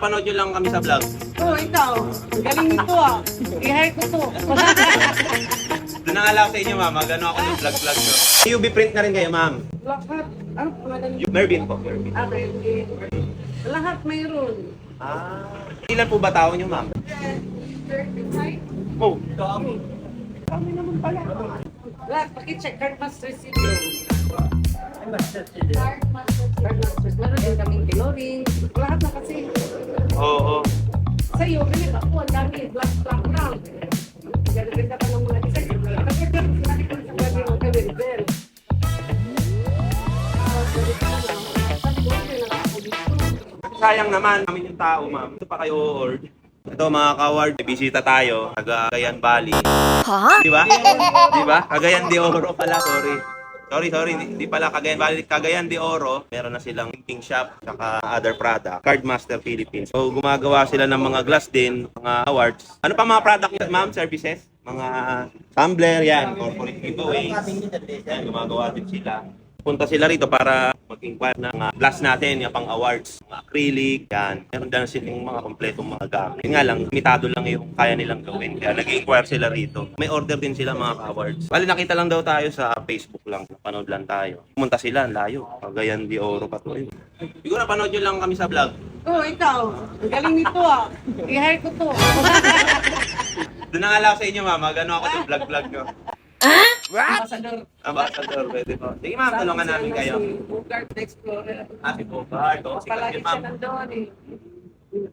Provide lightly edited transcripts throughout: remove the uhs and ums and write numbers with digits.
napanood nyo lang kami sa vlog. Oh, ikaw. Ang galing nito ah. I-hire ko to. Doon na nga lang sa inyo, ma'am. Magano ako ng vlog-vlog nyo. UV print na rin kayo, ma'am. Lahat. Ano pangalan niyo? Mervin po, Mervin. Ah, Mervin. Lahat mayroon. Ilan po ba tao nyo, ma'am? 35. Oh, dami. Kami naman pala. Lahat, pakicheck. Card master video. Card master. Meron din kaming tailoring. Lahat na kasi. Oo. Sa'yo, ganyan ako. Ang dami. Black brown. Ganda-ganda ka ng mga design. Kasi kami sinabi ko sa gabi mo kami rebel. Sayang naman, namin yung tao, ma'am. Ito pa kayo o-order. Ito mga ka-award, may bisita tayo, Cagayan Valley. Ha? Di ba? Di ba? Cagayan de Oro pala, sorry. Sorry, di pala Cagayan Valley. Cagayan de Oro, meron na silang printing shop, saka other product. Cardmaster Philippines. So, gumagawa sila ng mga glass din, mga awards. Ano pa mga product nyo, ma'am? Services? Mga tumbler, yan. Corporate giveaways. Yan, gumagawa din sila. Punta sila rito para mag-inquire ng glass natin, yung pang awards, mga acrylic, yan. Meron din silang mga kompletong mga gamit. Yun nga lang, limitado lang yung kaya nilang gawin. Kaya nag-inquire sila rito. May order din sila mga awards. Bali, nakita lang daw tayo sa Facebook lang. Napanood lang tayo. Pumunta sila, ang layo. Cagayan de Oro pa to. Siguro napanood nyo lang kami sa vlog. Oh, ikaw. Ang galing nito ah. I-hire ko to. Doon na nga lang sa inyo, ma'am. Magano ako ng vlog-vlog nyo. Ambassador. Ambassador, pwede po. Sige, ma'am, tulungan namin kayo. Si Bogart Explorer. Si Bogart, o. Si Palagi ma'am. siya nandun eh.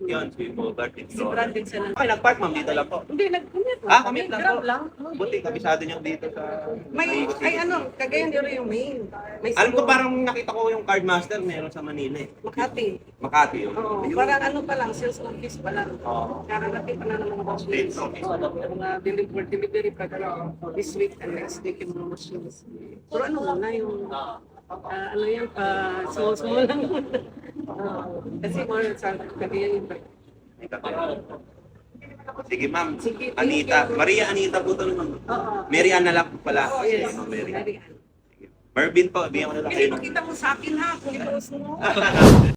Yun, si Bogart. Si Brad din siya nandun. Okay, nag-park, ma'am. Dito lang po. Hindi, nag-commit. Commit lang Grab po. lang. Buti, kabisado niyo dito sa... May, ay ano, Cagayan de Oro yung main. May Alam ko siguro- parang nakita ko yung Cardmaster meron sa Manila eh. Makati. Makati yun. Oo, Ayun. parang ano pa lang, sales office pa lang. Oo. Karanapi pa na ng mga Sales machines. office. Mga delivery pa lang. This week and next week yung mga machines. Pero ano muna yung, ano yan, small lang. Kasi more sa Cagayan yung Sige ma'am. Sige, thank Anita. you. Maria Anita po ito naman. Oo. Mary Ann na lang po pala. Yes. Mary. Very Mervin po, bigyan mo na lang Hindi, kayo. makita mo sa akin ha, kung i-post mo.